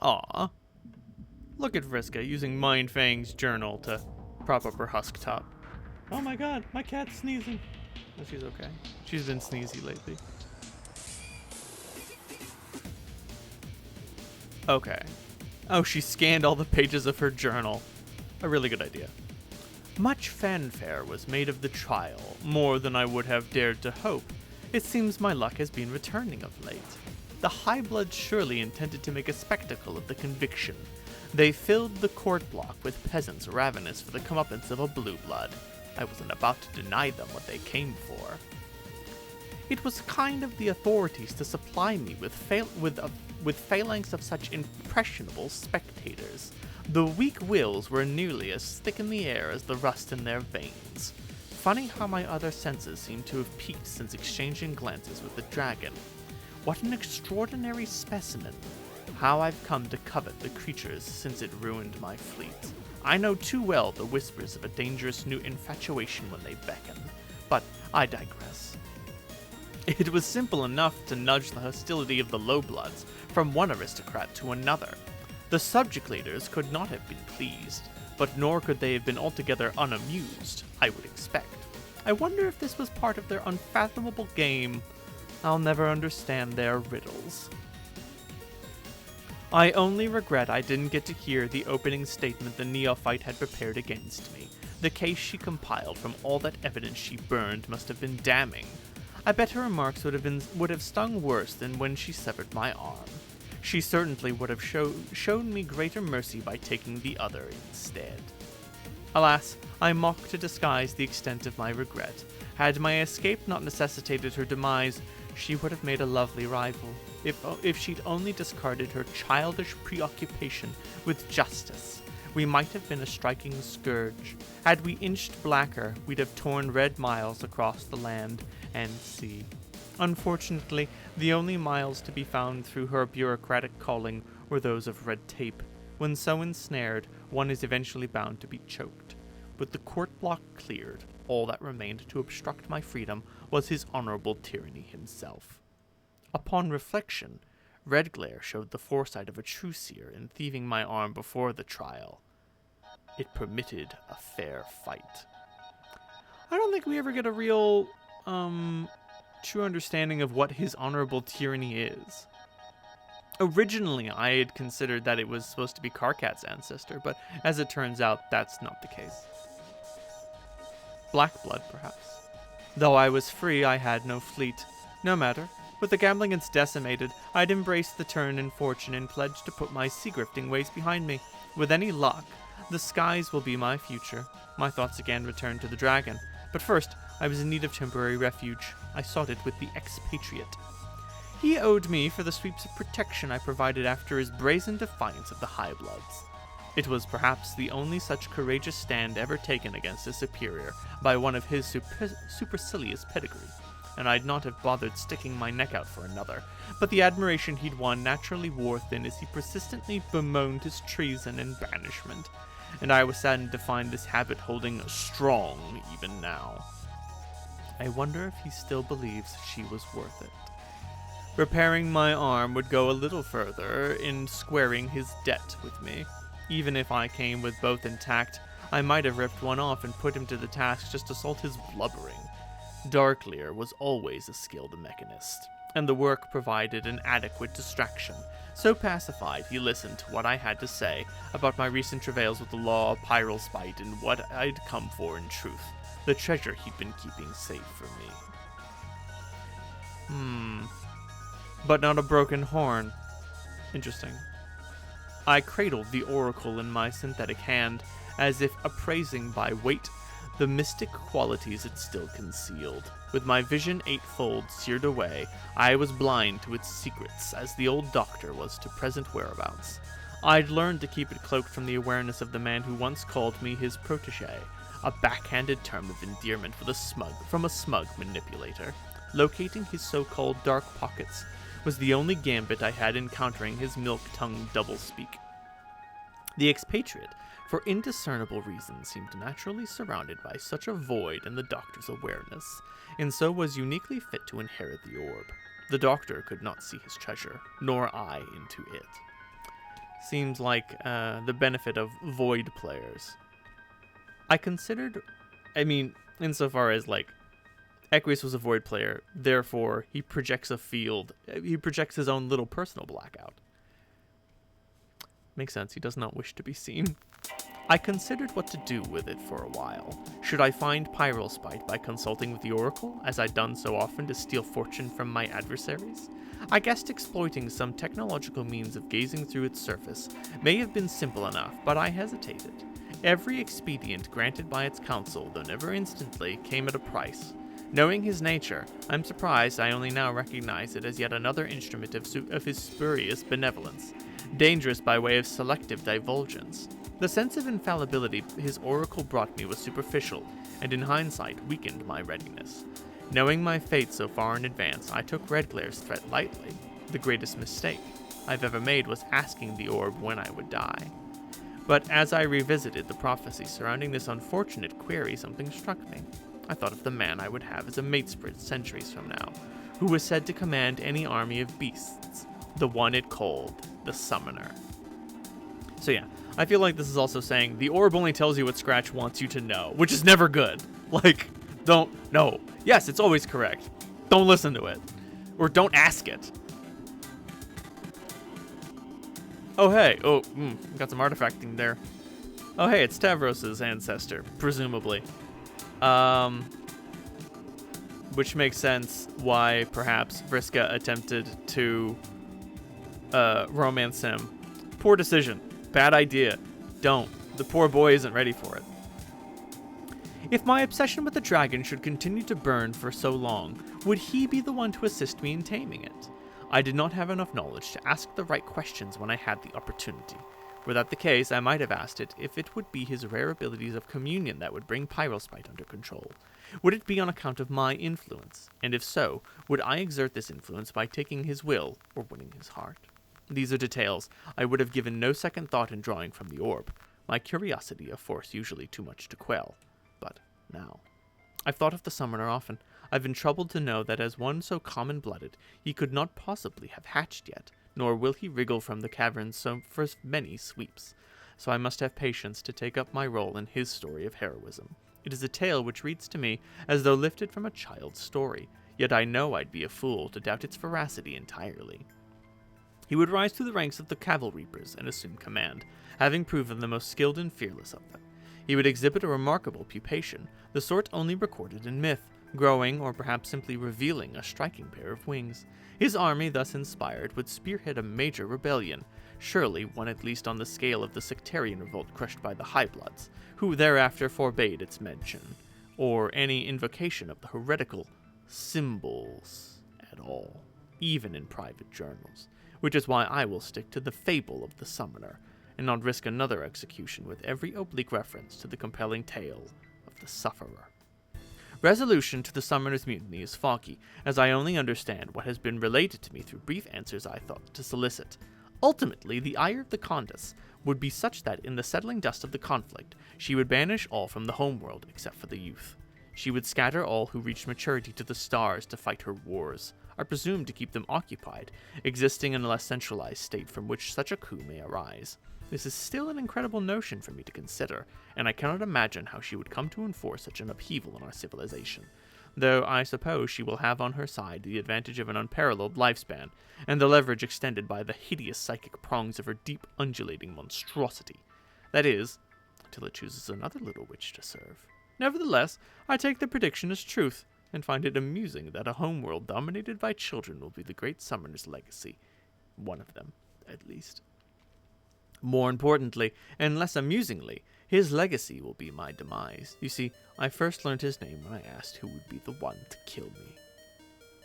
Aw. Look at Vriska using Mindfang's journal to prop up her husk top. Oh my god, my cat's sneezing. Oh, she's okay. She's been sneezy lately. Okay. Oh, she scanned all the pages of her journal. A really good idea. Much fanfare was made of the trial, more than I would have dared to hope. It seems my luck has been returning of late. The High-Bloods surely intended to make a spectacle of the conviction. They filled the court block with peasants ravenous for the comeuppance of a blue blood. I wasn't about to deny them what they came for. It was kind of the authorities to supply me with phalanx of such impressionable spectators. The weak wills were nearly as thick in the air as the rust in their veins. Funny how my other senses seem to have peaked since exchanging glances with the dragon. What an extraordinary specimen. How I've come to covet the creatures since it ruined my fleet. I know too well the whispers of a dangerous new infatuation when they beckon, but I digress. It was simple enough to nudge the hostility of the lowbloods from one aristocrat to another. The subject leaders could not have been pleased, but nor could they have been altogether unamused, I would expect. I wonder if this was part of their unfathomable game. I'll never understand their riddles. I only regret I didn't get to hear the opening statement the neophyte had prepared against me. The case she compiled from all that evidence she burned must have been damning. I bet her remarks would have stung worse than when she severed my arm. She certainly would have shown me greater mercy by taking the other instead. Alas, I mock to disguise the extent of my regret. Had my escape not necessitated her demise, she would have made a lovely rival, if she'd only discarded her childish preoccupation with justice. We might have been a striking scourge. Had we inched blacker, we'd have torn red miles across the land and sea. Unfortunately, the only miles to be found through her bureaucratic calling were those of red tape. When so ensnared, one is eventually bound to be choked. With the court block cleared, all that remained to obstruct my freedom was his honorable tyranny himself. Upon reflection, Red Glare showed the foresight of a true seer in thieving my arm before the trial. It permitted a fair fight. I don't think we ever get a real, true understanding of what his honorable tyranny is. Originally, I had considered that it was supposed to be Karkat's ancestor, but as it turns out, that's not the case. Black blood, perhaps. Though I was free, I had no fleet. No matter. With the gamblings decimated, I'd embraced the turn in fortune and pledged to put my sea-grifting ways behind me. With any luck, the skies will be my future. My thoughts again returned to the dragon. But first, I was in need of temporary refuge. I sought it with the expatriate. He owed me for the sweeps of protection I provided after his brazen defiance of the High-Bloods. It was perhaps the only such courageous stand ever taken against a superior by one of his supercilious pedigree, and I'd not have bothered sticking my neck out for another, but the admiration he'd won naturally wore thin as he persistently bemoaned his treason and banishment, and I was saddened to find this habit holding strong even now. I wonder if he still believes she was worth it. Repairing my arm would go a little further in squaring his debt with me. Even if I came with both intact, I might have ripped one off and put him to the task just to salt his blubbering. Darklear was always a skilled mechanist, and the work provided an adequate distraction. So pacified, he listened to what I had to say about my recent travails with the law, Pyralspite, and what I'd come for in truth, the treasure he'd been keeping safe for me. But not a broken horn. Interesting. I cradled the oracle in my synthetic hand, as if appraising by weight the mystic qualities it still concealed. With my vision eightfold seared away, I was blind to its secrets, as the old doctor was to present whereabouts. I'd learned to keep it cloaked from the awareness of the man who once called me his protégé, a backhanded term of endearment from a smug manipulator. Locating his so-called dark pockets was the only gambit I had in countering his milk-tongued doublespeak. The expatriate, for indiscernible reasons, seemed naturally surrounded by such a void in the doctor's awareness, and so was uniquely fit to inherit the orb. The doctor could not see his treasure, nor I into it. seems like the benefit of void players. Insofar as, like, Equius was a void player, therefore he projects a field, he projects his own little personal blackout. Makes sense, he does not wish to be seen. I considered what to do with it for a while. Should I find Pyralspite by consulting with the Oracle, as I'd done so often to steal fortune from my adversaries? I guessed exploiting some technological means of gazing through its surface may have been simple enough, but I hesitated. Every expedient granted by its counsel, though never instantly, came at a price. Knowing his nature, I'm surprised I only now recognize it as yet another instrument of his spurious benevolence, dangerous by way of selective divulgence. The sense of infallibility his oracle brought me was superficial, and in hindsight weakened my readiness. Knowing my fate so far in advance, I took Redglare's threat lightly. The greatest mistake I've ever made was asking the orb when I would die. But as I revisited the prophecy surrounding this unfortunate query, something struck me. I thought of the man I would have as a matesprit centuries from now, who was said to command any army of beasts, the one it called the Summoner. So yeah, I feel like this is also saying the orb only tells you what Scratch wants you to know, which is never good. Like, no. Yes, it's always correct. Don't listen to it. Or don't ask it. Oh, hey. Got some artifacting there. Oh, hey, it's Tavros' ancestor, presumably. Which makes sense why perhaps Vriska attempted to romance him. Poor decision. Bad idea. Don't. The poor boy isn't ready for it. If my obsession with the dragon should continue to burn for so long, would he be the one to assist me in taming it? I did not have enough knowledge to ask the right questions when I had the opportunity. Were that the case, I might have asked it if it would be his rare abilities of communion that would bring Pyralspite under control. Would it be on account of my influence? And if so, would I exert this influence by taking his will or winning his heart? These are details I would have given no second thought in drawing from the orb. My curiosity a force usually too much to quell. But now. I've thought of the Summoner often. I've been troubled to know that as one so common-blooded, he could not possibly have hatched yet, nor will he wriggle from the caverns for many sweeps. So I must have patience to take up my role in his story of heroism. It is a tale which reads to me as though lifted from a child's story, yet I know I'd be a fool to doubt its veracity entirely. He would rise through the ranks of the Cavalry Reapers and assume command, having proven the most skilled and fearless of them. He would exhibit a remarkable pupation, the sort only recorded in myth, growing or perhaps simply revealing a striking pair of wings. His army, thus inspired, would spearhead a major rebellion, surely one at least on the scale of the sectarian revolt crushed by the High Bloods, who thereafter forbade its mention, or any invocation of the heretical symbols at all, even in private journals, which is why I will stick to the fable of the Summoner, and not risk another execution with every oblique reference to the compelling tale of the Sufferer. Resolution to the Summoner's mutiny is foggy, as I only understand what has been related to me through brief answers I thought to solicit. Ultimately, the ire of the Condess would be such that in the settling dust of the conflict, she would banish all from the homeworld except for the youth. She would scatter all who reached maturity to the stars to fight her wars, I presume to keep them occupied, existing in a less centralized state from which such a coup may arise. This is still an incredible notion for me to consider, and I cannot imagine how she would come to enforce such an upheaval in our civilization, though I suppose she will have on her side the advantage of an unparalleled lifespan, and the leverage extended by the hideous psychic prongs of her deep undulating monstrosity. That is, till it chooses another little witch to serve. Nevertheless, I take the prediction as truth, and find it amusing that a homeworld dominated by children will be the great Summoner's legacy. One of them, at least. More importantly, and less amusingly, his legacy will be my demise. You see, I first learned his name when I asked who would be the one to kill me.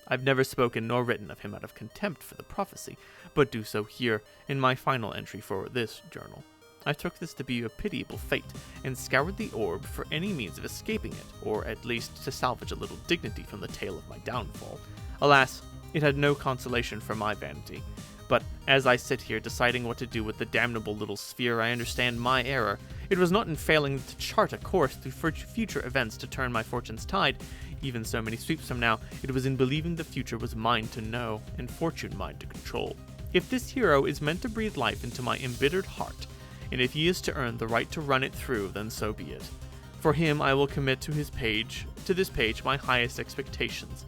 I've never spoken nor written of him out of contempt for the prophecy, but do so here, in my final entry for this journal. I took this to be a pitiable fate, and scoured the orb for any means of escaping it, or at least to salvage a little dignity from the tale of my downfall. Alas, it had no consolation for my vanity. But as I sit here deciding what to do with the damnable little sphere, I understand my error. It was not in failing to chart a course through future events to turn my fortune's tide, even so many sweeps from now. It was in believing the future was mine to know, and fortune mine to control. If this hero is meant to breathe life into my embittered heart, and if he is to earn the right to run it through, then so be it. For him, I will commit to this page my highest expectations,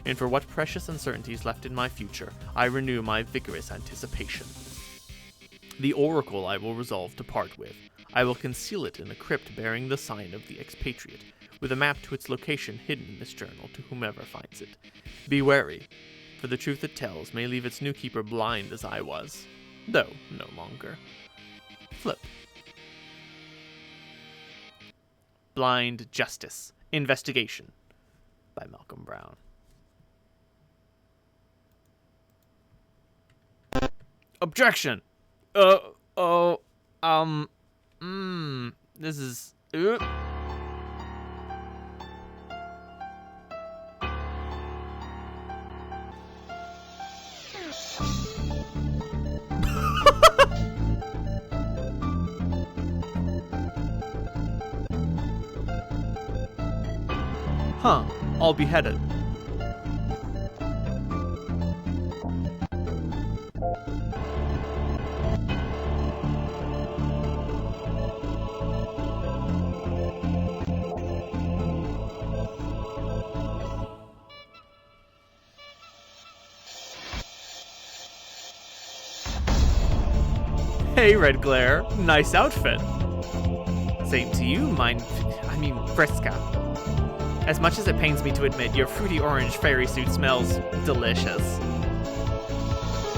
and for what precious uncertainties left in my future, I renew my vigorous anticipation. The oracle I will resolve to part with. I will conceal it in a crypt bearing the sign of the expatriate, with a map to its location hidden in this journal to whomever finds it. Be wary, for the truth it tells may leave its new keeper blind as I was, though no longer. Flip. Blind Justice. Investigation by Malcolm Brown. Objection! This is... Huh, I'll be headed. Hey, Red Glare. Nice outfit. Same to you, Friska. As much as it pains me to admit, your fruity orange fairy suit smells delicious.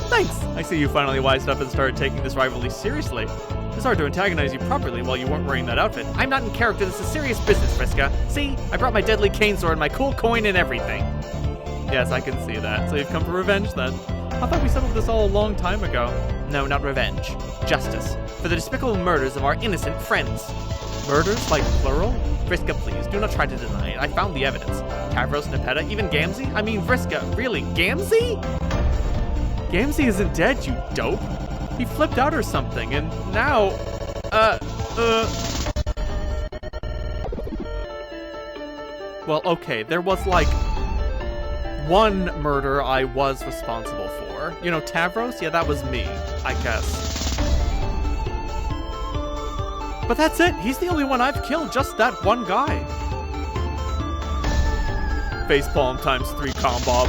Thanks! I see you finally wised up and started taking this rivalry seriously. It's hard to antagonize you properly while you weren't wearing that outfit. I'm not in character, this is serious business, Friska. See? I brought my deadly cane sword, my cool coin, and everything. Yes, I can see that. So you've come for revenge, then. I thought we settled this all a long time ago. No, not revenge. Justice. For the despicable murders of our innocent friends. Murders? Like plural? Vriska, please, do not try to deny it. I found the evidence. Tavros, Nepeta, even Gamzee? Vriska, really? Gamzee? Gamzee isn't dead, you dope. He flipped out or something, and now... Well, okay, there was, like... one murder I was responsible for. You know, Tavros? Yeah, that was me, I guess. But that's it. He's the only one I've killed. Just that one guy. Facepalm times 3 combob.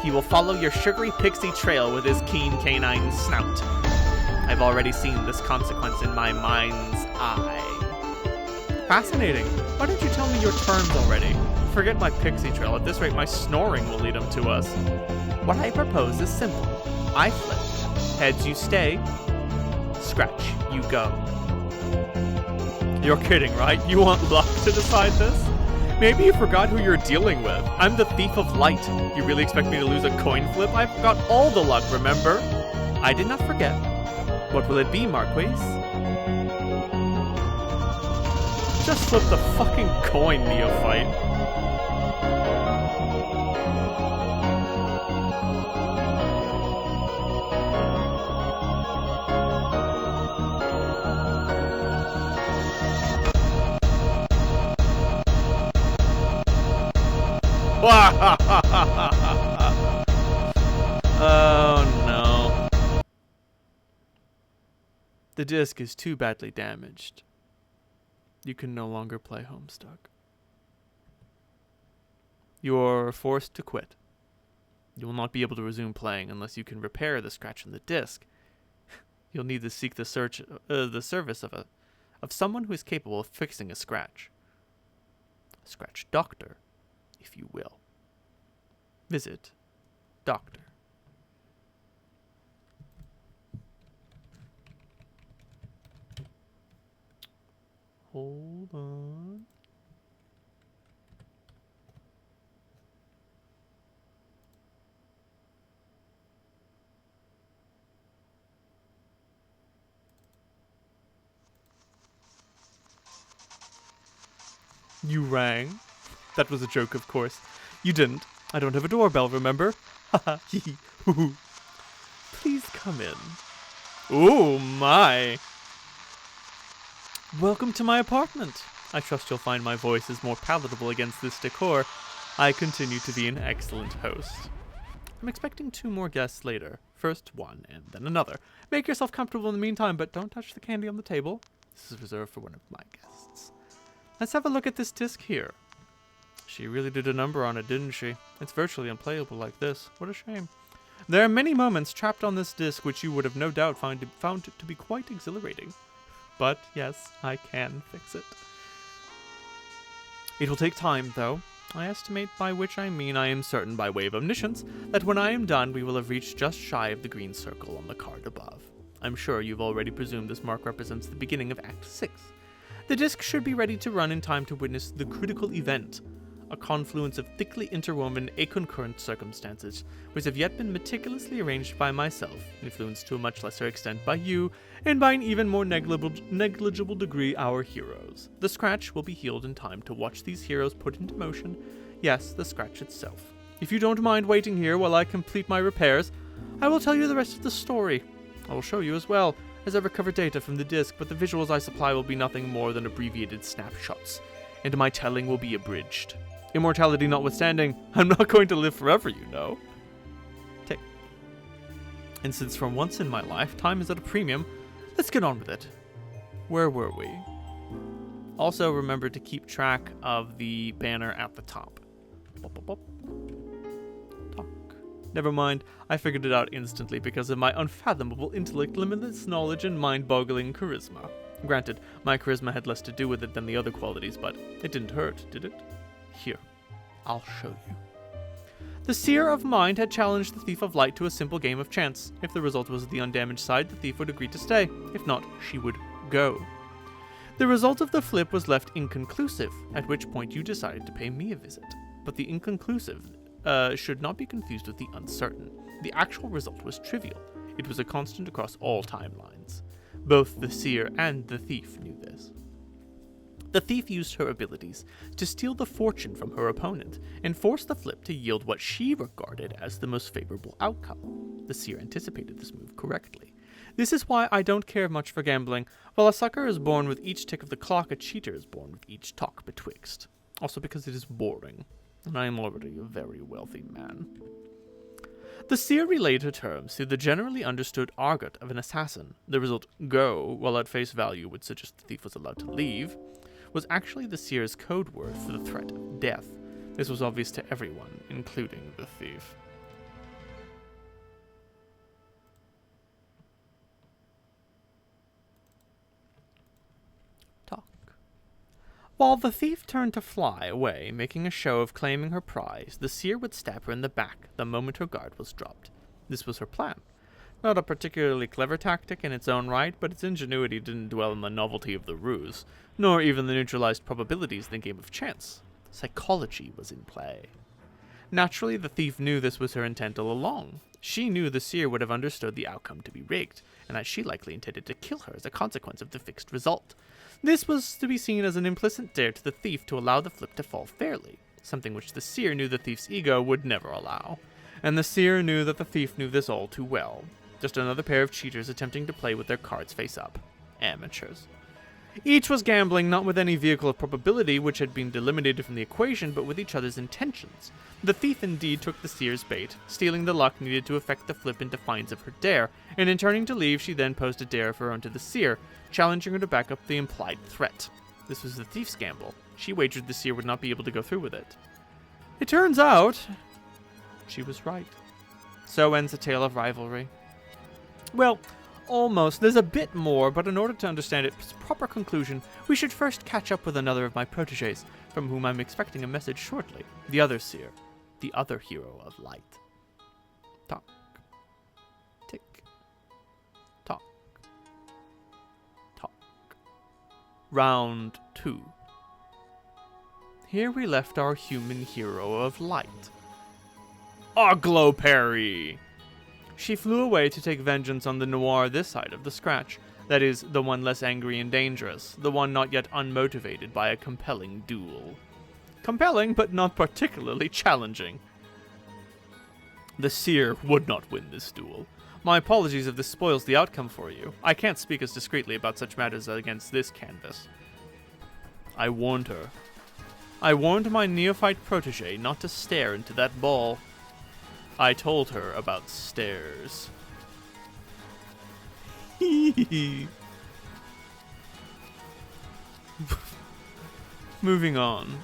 He will follow your sugary pixie trail with his keen canine snout. I've already seen this consequence in my mind's eye. Fascinating. Why don't you tell me your terms already? Forget my pixie trail. At this rate, my snoring will lead him to us. What I propose is simple. I flip. Heads, you stay. Scratch, you go. You're kidding, right? You want luck to decide this? Maybe you forgot who you're dealing with. I'm the Thief of Light. You really expect me to lose a coin flip? I've got all the luck, remember? I did not forget. What will it be, Marquise? Just flip the fucking coin, neophyte. Oh no. The disc is too badly damaged. You can no longer play Homestuck. You're forced to quit. You will not be able to resume playing unless you can repair the scratch in the disc. You'll need to seek the service of someone who is capable of fixing a scratch. A scratch doctor, if you will. Visit Doctor. Hold on. You rang? That was a joke, of course. You didn't. I don't have a doorbell, remember? Haha, hee hoo. Please come in. Ooh, my. Welcome to my apartment. I trust you'll find my voice is more palatable against this decor. I continue to be an excellent host. I'm expecting 2 more guests later. First one, and then another. Make yourself comfortable in the meantime, but don't touch the candy on the table. This is reserved for one of my guests. Let's have a look at this disc here. She really did a number on it, didn't she? It's virtually unplayable like this. What a shame. There are many moments trapped on this disc which you would have no doubt found it to be quite exhilarating. But yes, I can fix it. It will take time, though. I estimate, by which I mean I am certain by way of omniscience, that when I am done we will have reached just shy of the green circle on the card above. I'm sure you've already presumed this mark represents the beginning of Act 6. The disc should be ready to run in time to witness the critical event, a confluence of thickly interwoven aconcurrent circumstances, which have yet been meticulously arranged by myself, influenced to a much lesser extent by you, and by an even more negligible degree our heroes. The scratch will be healed in time to watch these heroes put into motion, yes, the scratch itself. If you don't mind waiting here while I complete my repairs, I will tell you the rest of the story. I will show you as well, as I recover data from the disc, but the visuals I supply will be nothing more than abbreviated snapshots, and my telling will be abridged. Immortality notwithstanding, I'm not going to live forever, you know. Tick. And since for once in my life, time is at a premium, let's get on with it. Where were we? Also, remember to keep track of the banner at the top. Bop, bop, bop. Talk. Never mind, I figured it out instantly because of my unfathomable intellect, limitless knowledge, and mind-boggling charisma. Granted, my charisma had less to do with it than the other qualities, but it didn't hurt, did it? Here, I'll show you. The Seer of Mind had challenged the Thief of Light to a simple game of chance. If the result was the undamaged side, the thief would agree to stay. If not, she would go. The result of the flip was left inconclusive, at which point you decided to pay me a visit. But the inconclusive should not be confused with the uncertain. The actual result was trivial. It was a constant across all timelines. Both the Seer and the Thief knew this. The thief used her abilities to steal the fortune from her opponent and force the flip to yield what she regarded as the most favorable outcome. The seer anticipated this move correctly. This is why I don't care much for gambling. While a sucker is born with each tick of the clock, a cheater is born with each talk betwixt. Also because it is boring, and I am already a very wealthy man. The seer relayed her terms through the generally understood argot of an assassin. The result, go, while at face value would suggest the thief was allowed to leave, was actually the seer's code word for the threat of death. This was obvious to everyone, including the thief. Talk. While the thief turned to fly away, making a show of claiming her prize, the seer would stab her in the back the moment her guard was dropped. This was her plan. Not a particularly clever tactic in its own right, but its ingenuity didn't dwell in the novelty of the ruse, nor even the neutralized probabilities in the game of chance. Psychology was in play. Naturally, the thief knew this was her intent all along. She knew the seer would have understood the outcome to be rigged, and that she likely intended to kill her as a consequence of the fixed result. This was to be seen as an implicit dare to the thief to allow the flip to fall fairly, something which the seer knew the thief's ego would never allow. And the seer knew that the thief knew this all too well. Just another pair of cheaters attempting to play with their cards face up. Amateurs. Each was gambling not with any vehicle of probability which had been eliminated from the equation, but with each other's intentions. The thief indeed took the seer's bait, stealing the luck needed to effect the flip in defiance of her dare, and in turning to leave she then posed a dare of her own to the seer, challenging her to back up the implied threat. This was the thief's gamble. She wagered the seer would not be able to go through with it. It turns out she was right. So ends a tale of rivalry. Well, almost. There's a bit more, but in order to understand its proper conclusion, we should first catch up with another of my protégés, from whom I'm expecting a message shortly. The other seer. The other hero of light. Talk. Tick. Talk. Talk. Round 2. Here we left our human hero of light. Ogloperry! She flew away to take vengeance on the noir this side of the scratch. That is, the one less angry and dangerous, the one not yet unmotivated by a compelling duel. Compelling, but not particularly challenging. The seer would not win this duel. My apologies if this spoils the outcome for you. I can't speak as discreetly about such matters against this canvas. I warned her. I warned my neophyte protege not to stare into that ball. I told her about stairs. Moving on.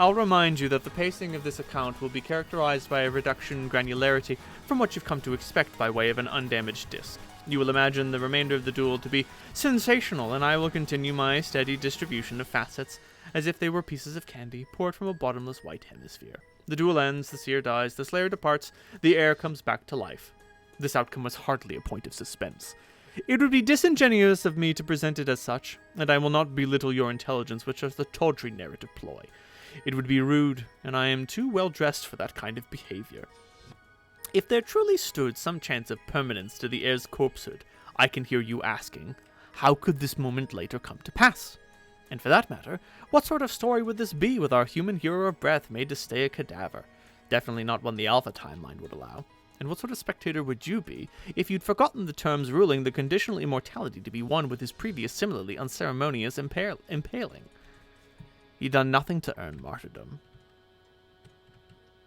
I'll remind you that the pacing of this account will be characterized by a reduction in granularity from what you've come to expect by way of an undamaged disc. You will imagine the remainder of the duel to be sensational, and I will continue my steady distribution of facets as if they were pieces of candy poured from a bottomless white hemisphere. The duel ends, the seer dies, the slayer departs, the heir comes back to life. This outcome was hardly a point of suspense. It would be disingenuous of me to present it as such, and I will not belittle your intelligence, which is the tawdry narrative ploy. It would be rude, and I am too well dressed for that kind of behavior. If there truly stood some chance of permanence to the heir's corpsehood, I can hear you asking, how could this moment later come to pass? And for that matter, what sort of story would this be with our human hero of breath made to stay a cadaver? Definitely not one the Alpha timeline would allow. And what sort of spectator would you be if you'd forgotten the terms ruling the conditional immortality to be one with his previous similarly unceremonious impaling? He'd done nothing to earn martyrdom,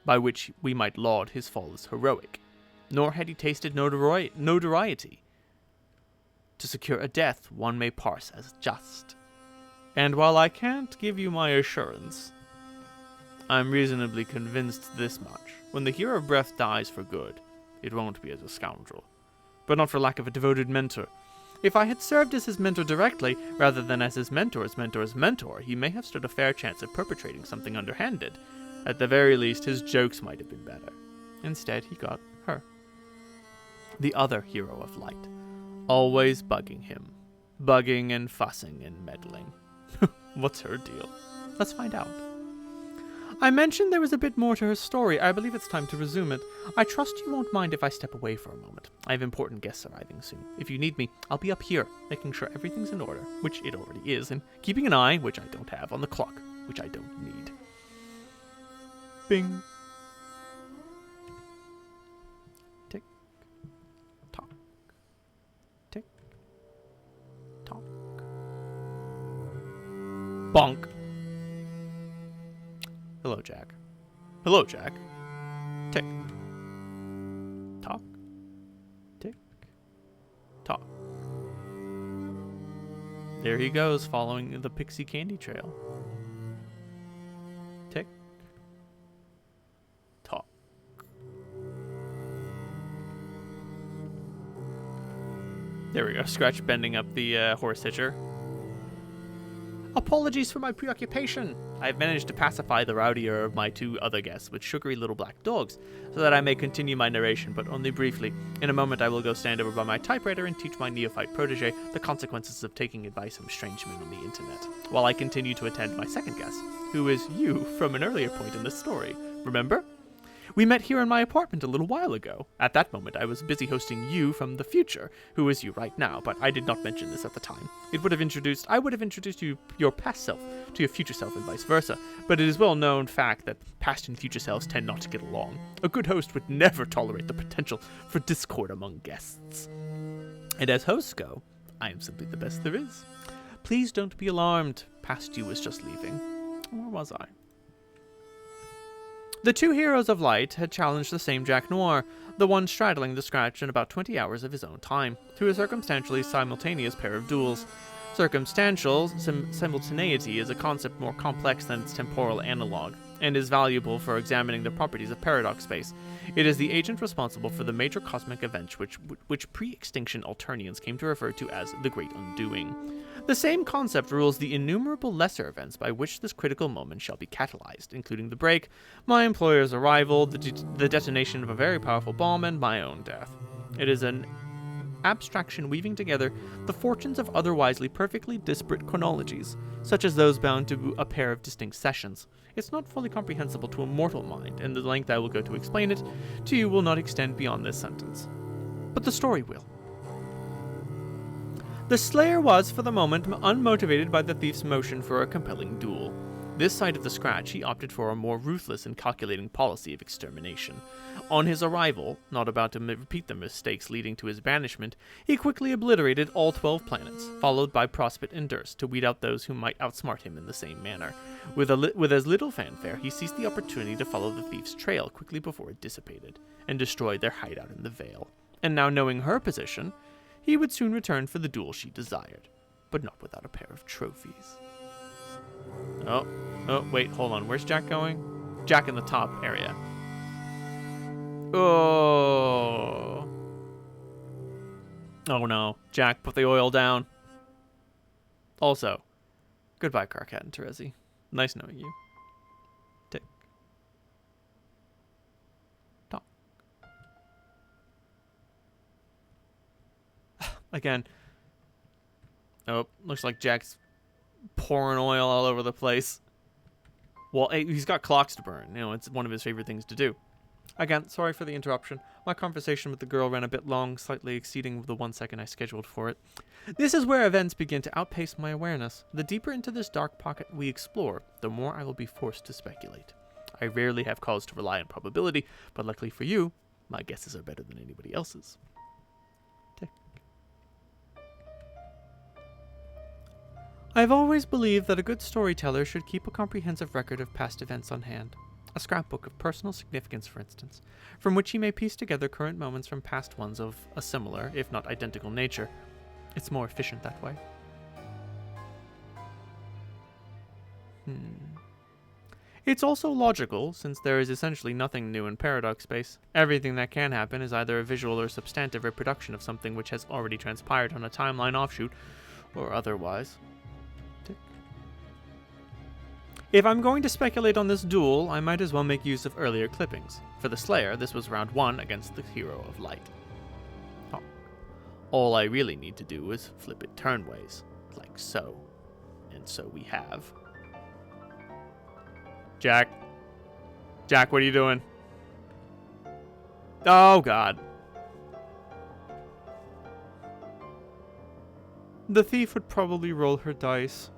by which we might laud his fall as heroic, nor had he tasted notoriety to secure a death one may parse as just. And while I can't give you my assurance, I'm reasonably convinced this much. When the hero of breath dies for good, it won't be as a scoundrel, but not for lack of a devoted mentor. If I had served as his mentor directly, rather than as his mentor's mentor, he may have stood a fair chance of perpetrating something underhanded. At the very least, his jokes might have been better. Instead, he got her. The other hero of light. Always bugging him. Bugging and fussing and meddling. What's her deal? Let's find out. I mentioned there was a bit more to her story. I believe it's time to resume it. I trust you won't mind if I step away for a moment. I have important guests arriving soon. If you need me, I'll be up here, making sure everything's in order, which it already is, and keeping an eye, which I don't have, on the clock, which I don't need. Bing. Tick. Tock. Tick. Tock. Bonk. Hello, Jack. Hello, Jack. Tick. Tock. Tick. Tock. There he goes, following the pixie candy trail. Tick. Tock. There we go. Scratch bending up the horse hitcher. Apologies for my preoccupation. I have managed to pacify the rowdier of my two other guests with sugary little black dogs, so that I may continue my narration, but only briefly. In a moment I will go stand over by my typewriter and teach my neophyte protege the consequences of taking advice from strange men on the internet, while I continue to attend my second guest, who is you from an earlier point in the story. Remember? We met here in my apartment a little while ago. At that moment, I was busy hosting you from the future, who is you right now, but I did not mention this at the time. I would have introduced you, your past self, to your future self and vice versa, but it is well known fact that past and future selves tend not to get along. A good host would never tolerate the potential for discord among guests. And as hosts go, I am simply the best there is. Please don't be alarmed. Past you was just leaving. Or was I? The two heroes of light had challenged the same Jack Noir, the one straddling the scratch in about 20 hours of his own time, to a circumstantially simultaneous pair of duels. Circumstantial simultaneity is a concept more complex than its temporal analog, and is valuable for examining the properties of paradox space. It is the agent responsible for the major cosmic events which pre-extinction Alternians came to refer to as the Great Undoing. The same concept rules the innumerable lesser events by which this critical moment shall be catalyzed, including the break, my employer's arrival, the detonation of a very powerful bomb, and my own death. It is an abstraction weaving together the fortunes of otherwisely perfectly disparate chronologies, such as those bound to a pair of distinct sessions. It's not fully comprehensible to a mortal mind, and the length I will go to explain it to you will not extend beyond this sentence. But the story will. The slayer was, for the moment, unmotivated by the thief's motion for a compelling duel. This side of the scratch, he opted for a more ruthless and calculating policy of extermination. On his arrival, not about to repeat the mistakes leading to his banishment, he quickly obliterated all 12 planets, followed by Prospit and Durst to weed out those who might outsmart him in the same manner. With as little fanfare, he seized the opportunity to follow the thief's trail quickly before it dissipated, and destroyed their hideout in the Vale. And now knowing her position, he would soon return for the duel she desired, but not without a pair of trophies. Oh, wait, hold on. Where's Jack going? Jack in the top area. Oh. Oh no. Jack, put the oil down. Also, goodbye, Karkat and Terezi. Nice knowing you. Tick. Tock. Again. Oh, looks like Jack's pouring oil all over the place. Well, he's got clocks to burn. You know, it's one of his favorite things to do. Again, sorry for the interruption. My conversation with the girl ran a bit long, slightly exceeding the 1 second I scheduled for it. This is where events begin to outpace my awareness. The deeper into this dark pocket we explore, the more I will be forced to speculate. I rarely have cause to rely on probability, but luckily for you, my guesses are better than anybody else's. Tick. I've always believed that a good storyteller should keep a comprehensive record of past events on hand. A scrapbook of personal significance, for instance, from which he may piece together current moments from past ones of a similar, if not identical, nature. It's more efficient that way. It's also logical, since there is essentially nothing new in paradox space. Everything that can happen is either a visual or substantive reproduction of something which has already transpired on a timeline offshoot, or otherwise. If I'm going to speculate on this duel, I might as well make use of earlier clippings. For the Slayer, this was round 1 against the Hero of Light. Oh. All I really need to do is flip it turnways, like so. And so we have. Jack. Jack, what are you doing? Oh, God. The thief would probably roll her dice.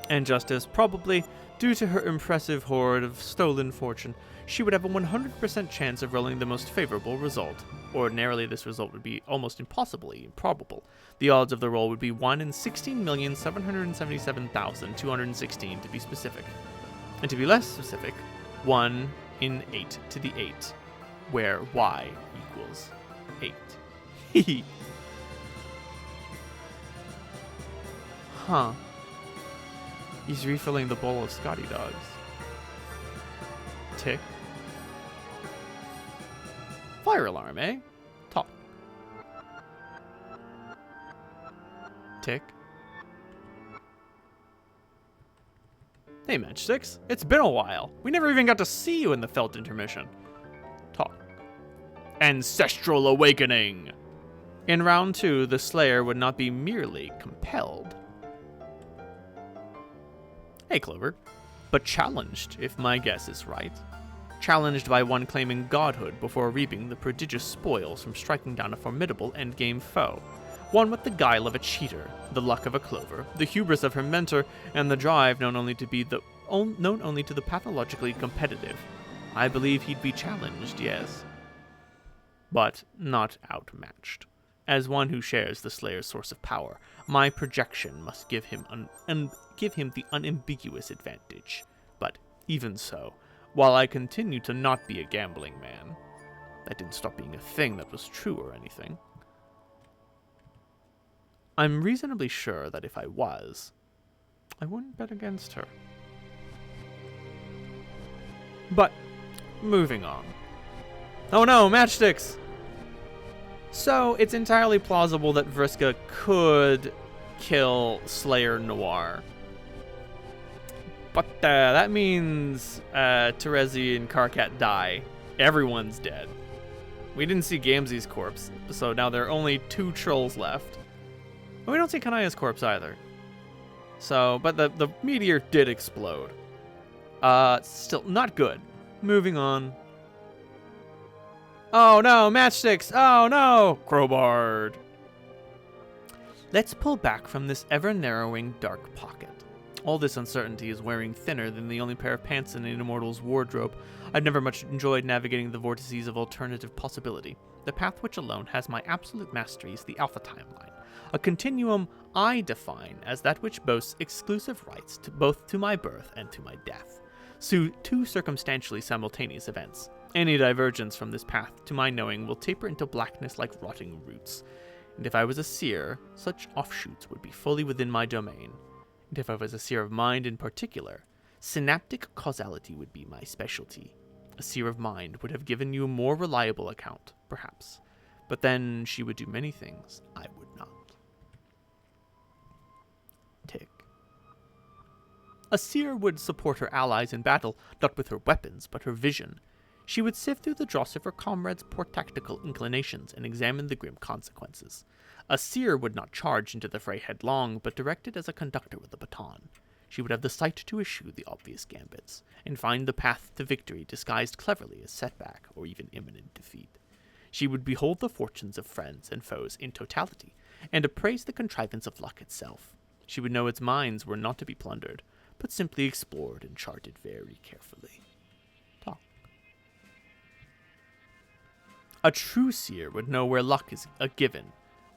And just as probably, due to her impressive hoard of stolen fortune, she would have a 100% chance of rolling the most favorable result. Ordinarily, this result would be almost impossibly improbable. The odds of the roll would be 1 in 16,777,216 to be specific. And to be less specific, 1 in 8 to the 8, where y equals 8. Hehe. Huh. He's refilling the bowl of Scotty dogs. Tick. Fire alarm, eh? Talk. Tick. Hey, Matchsticks. It's been a while. We never even got to see you in the Felt intermission. Talk. Ancestral Awakening. In round 2, the Slayer would not be merely compelled. Hey, Clover. But challenged, if my guess is right. Challenged by one claiming godhood before reaping the prodigious spoils from striking down a formidable endgame foe. One with the guile of a cheater, the luck of a Clover, the hubris of her mentor, and the drive known only to the pathologically competitive. I believe he'd be challenged, yes. But not outmatched. As one who shares the Slayer's source of power, my projection must give him the unambiguous advantage. But even so, while I continue to not be a gambling man, that didn't stop being a thing that was true or anything. I'm reasonably sure that if I was, I wouldn't bet against her. But, moving on. Oh no, matchsticks! So, it's entirely plausible that Vriska could kill Slayer Noir. But that means Terezi and Karkat die. Everyone's dead. We didn't see Gamzee's corpse, so now there are only 2 trolls left. And we don't see Kanaya's corpse either. So, but the meteor did explode. Still not good. Moving on. Oh no, matchsticks! Oh no! Crowbarred. Let's pull back from this ever-narrowing dark pocket. All this uncertainty is wearing thinner than the only pair of pants in an immortal's wardrobe. I've never much enjoyed navigating the vortices of alternative possibility. The path which alone has my absolute mastery is the Alpha timeline, a continuum I define as that which boasts exclusive rights to both to my birth and to my death. So, two circumstantially simultaneous events. Any divergence from this path, to my knowing, will taper into blackness like rotting roots. And if I was a seer, such offshoots would be fully within my domain. And if I was a seer of mind in particular, synaptic causality would be my specialty. A seer of mind would have given you a more reliable account, perhaps. But then she would do many things I would not. Tick. A seer would support her allies in battle, not with her weapons, but her vision. She would sift through the dross of her comrades' poor tactical inclinations and examine the grim consequences. A seer would not charge into the fray headlong, but direct it as a conductor with a baton. She would have the sight to eschew the obvious gambits, and find the path to victory disguised cleverly as setback or even imminent defeat. She would behold the fortunes of friends and foes in totality, and appraise the contrivance of luck itself. She would know its mines were not to be plundered, but simply explored and charted very carefully. Talk. A true seer would know where luck is a given,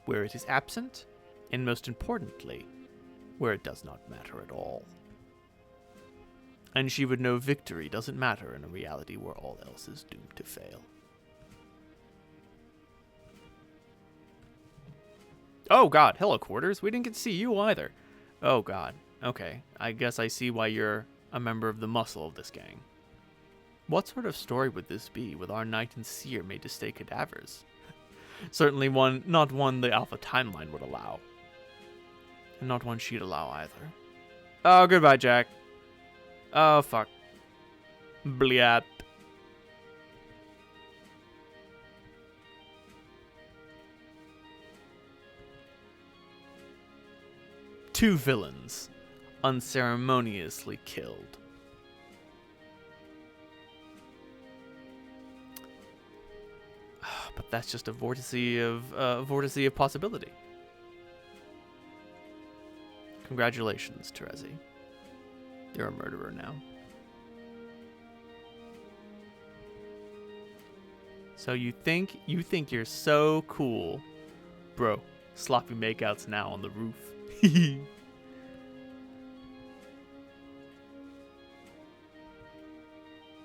where it is absent, and most importantly, where it does not matter at all. And she would know victory doesn't matter in a reality where all else is doomed to fail. Oh god, hello Quarters, we didn't get to see you either. Oh god, okay, I guess I see why you're a member of the muscle of this gang. What sort of story would this be with our knight and seer made to stay cadavers? Certainly not one the Alpha timeline would allow. And not one she'd allow either. Oh, goodbye, Jack. Oh, fuck. Bliat. Two villains unceremoniously killed. But that's just a vortice of possibility. Congratulations, Terezi. You're a murderer now. So you think you're so cool. Bro, sloppy makeouts now on the roof.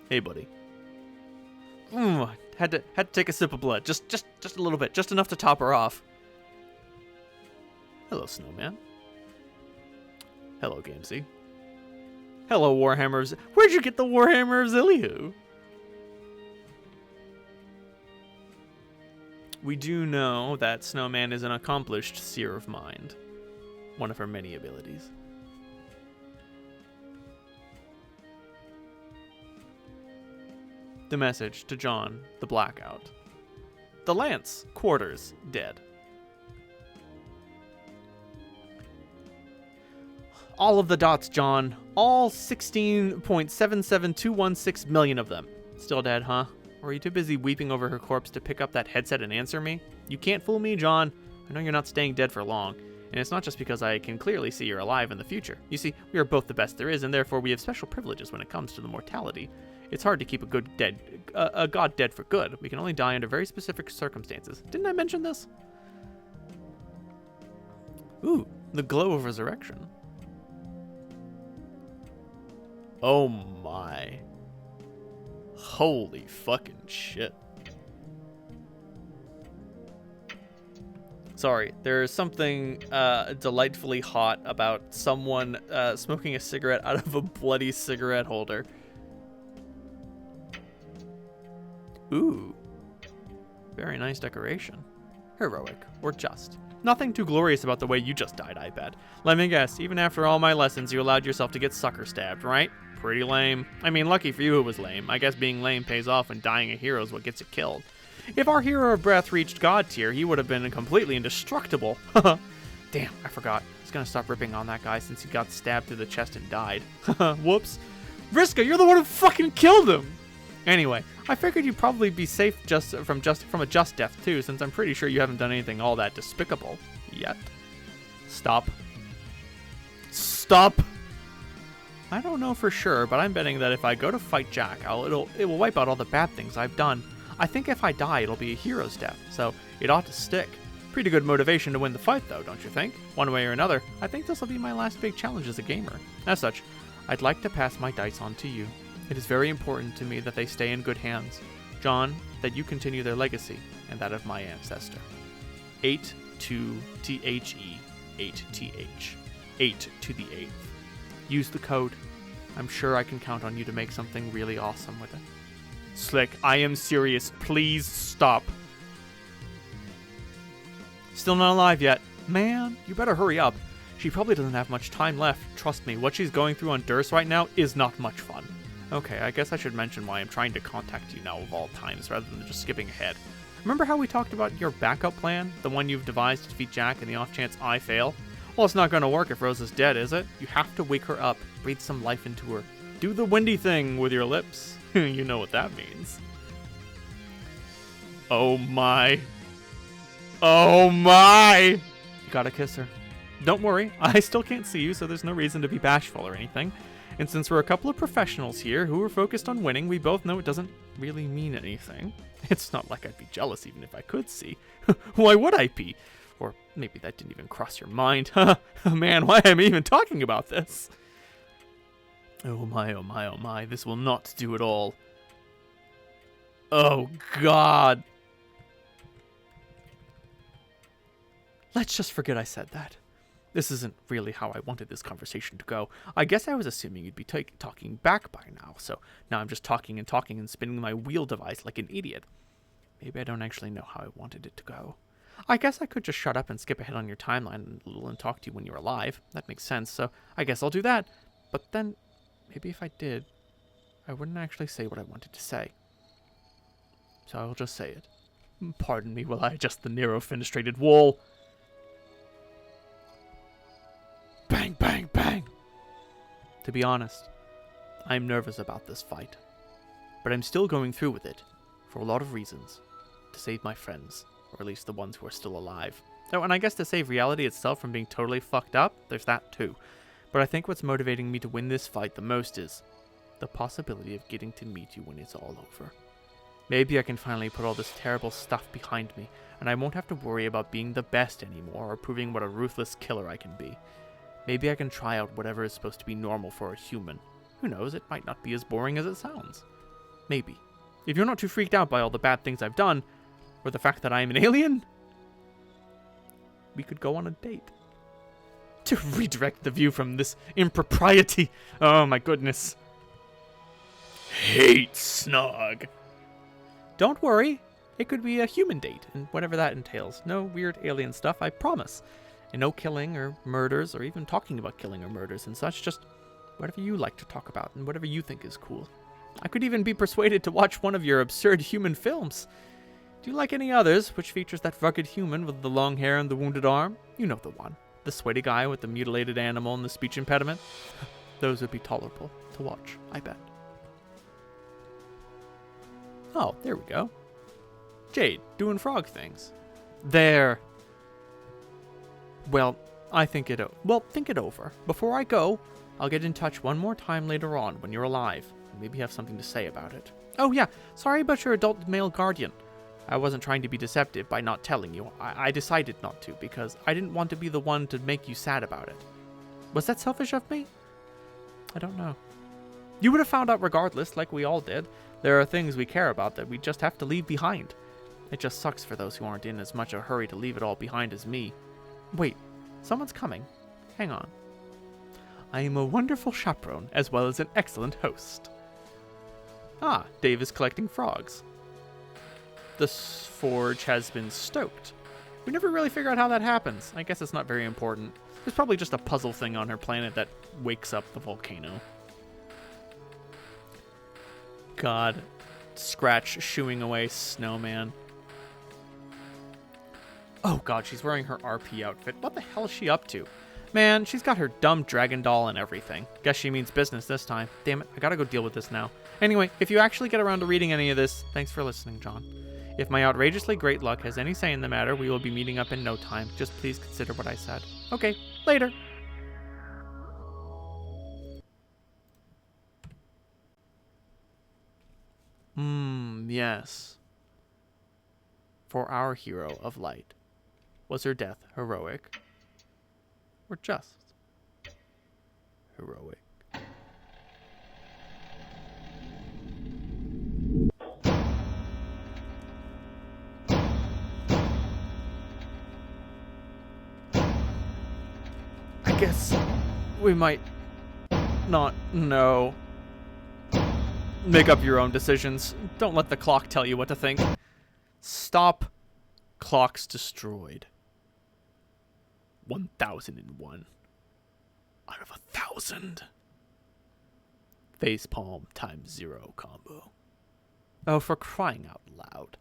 Hey, buddy. Had to take a sip of blood. Just a little bit. Just enough to top her off. Hello, Snowman. Hello, Gamesy. Hello, Warhammers. Where'd you get the Warhammer of Zilliu? We do know that Snowman is an accomplished seer of mind. One of her many abilities. The message to John, the Blackout. The Lance, Quarters, dead. All of the dots, John. All 16.77216 million of them. Still dead, huh? Or are you too busy weeping over her corpse to pick up that headset and answer me? You can't fool me, John. I know you're not staying dead for long. And it's not just because I can clearly see you're alive in the future. You see, we are both the best there is, and therefore we have special privileges when it comes to the mortality. It's hard to keep a god dead for good. We can only die under very specific circumstances. Didn't I mention this? Ooh, the glow of resurrection. Oh my. Holy fucking shit. Sorry, there's something delightfully hot about someone smoking a cigarette out of a bloody cigarette holder. Ooh. Very nice decoration. Heroic, or just. Nothing too glorious about the way you just died, I bet. Let me guess, even after all my lessons, you allowed yourself to get sucker stabbed, right? Pretty lame. I mean, lucky for you it was lame. I guess being lame pays off and dying a hero is what gets you killed. If our hero of breath reached god tier, he would have been completely indestructible. Damn, I forgot. I was gonna stop ripping on that guy since he got stabbed through the chest and died. Whoops. Vriska, you're the one who fucking killed him! Anyway, I figured you'd probably be safe from a just death too, since I'm pretty sure you haven't done anything all that despicable yet. Stop. Stop! I don't know for sure, but I'm betting that if I go to fight Jack, it will wipe out all the bad things I've done. I think if I die, it'll be a hero's death, so it ought to stick. Pretty good motivation to win the fight, though, don't you think? One way or another, I think this will be my last big challenge as a gamer. As such, I'd like to pass my dice on to you. It is very important to me that they stay in good hands. John, that you continue their legacy, and that of my ancestor. 8 to THE, 8TH. 8 to the 8th. Use the code. I'm sure I can count on you to make something really awesome with it. Slick, I am serious. Please stop. Still not alive yet. Man, you better hurry up. She probably doesn't have much time left. Trust me, what she's going through on Durst right now is not much fun. Okay, I guess I should mention why I'm trying to contact you now of all times, rather than just skipping ahead. Remember how we talked about your backup plan? The one you've devised to defeat Jack in the off chance I fail? Well, it's not going to work if Rose is dead, is it? You have to wake her up, breathe some life into her. Do the windy thing with your lips. You know what that means. Oh my. Oh my! You gotta kiss her. Don't worry, I still can't see you, so there's no reason to be bashful or anything. And since we're a couple of professionals here who are focused on winning, we both know it doesn't really mean anything. It's not like I'd be jealous even if I could see. Why would I be? Or maybe that didn't even cross your mind. Man, why am I even talking about this? Oh my, oh my, oh my, this will not do it all. Oh God. Let's just forget I said that. This isn't really how I wanted this conversation to go. I guess I was assuming you'd be talking back by now, so now I'm just talking and spinning my wheel device like an idiot. Maybe I don't actually know how I wanted it to go. I guess I could just shut up and skip ahead on your timeline a little and talk to you when you're alive. That makes sense, so I guess I'll do that. But then, maybe if I did, I wouldn't actually say what I wanted to say. So I'll just say it. Pardon me while I adjust the narrow fenestrated wall. Bang, bang, bang! To be honest, I'm nervous about this fight. But I'm still going through with it, for a lot of reasons. To save my friends, or at least the ones who are still alive. Oh, and I guess to save reality itself from being totally fucked up, there's that too. But I think what's motivating me to win this fight the most is the possibility of getting to meet you when it's all over. Maybe I can finally put all this terrible stuff behind me, and I won't have to worry about being the best anymore, or proving what a ruthless killer I can be. Maybe I can try out whatever is supposed to be normal for a human. Who knows, it might not be as boring as it sounds. Maybe. If you're not too freaked out by all the bad things I've done, or the fact that I am an alien, we could go on a date. To redirect the view from this impropriety. Oh my goodness. Hate snog. Don't worry, it could be a human date, and whatever that entails. No weird alien stuff, I promise. And no killing or murders, or even talking about killing or murders and such, just whatever you like to talk about and whatever you think is cool. I could even be persuaded to watch one of your absurd human films. Do you like any others, which features that rugged human with the long hair and the wounded arm? You know the one. The sweaty guy with the mutilated animal and the speech impediment? Those would be tolerable to watch, I bet. Oh, there we go. Jade, doing frog things. There. Well, think it over. Before I go, I'll get in touch one more time later on when you're alive, and maybe have something to say about it. Oh yeah, sorry about your adult male guardian. I wasn't trying to be deceptive by not telling you. I decided not to, because I didn't want to be the one to make you sad about it. Was that selfish of me? I don't know. You would have found out regardless, like we all did. There are things we care about that we just have to leave behind. It just sucks for those who aren't in as much a hurry to leave it all behind as me. Wait, someone's coming. Hang on. I am a wonderful chaperone, as well as an excellent host. Ah, Dave is collecting frogs. The forge has been stoked. We never really figure out how that happens. I guess it's not very important. There's probably just a puzzle thing on her planet that wakes up the volcano. God. Scratch shooing away snowman. Oh god, she's wearing her RP outfit. What the hell is she up to? Man, she's got her dumb dragon doll and everything. Guess she means business this time. Damn it, I gotta go deal with this now. Anyway, if you actually get around to reading any of this, thanks for listening, John. If my outrageously great luck has any say in the matter, we will be meeting up in no time. Just please consider what I said. Okay, later. Yes. For our hero of light, was her death heroic? Or just heroic? I guess we might not know. Make up your own decisions. Don't let the clock tell you what to think. Stop. Clocks destroyed. 1001 out of 1,000. Facepalm ×0 combo. Oh, for crying out loud.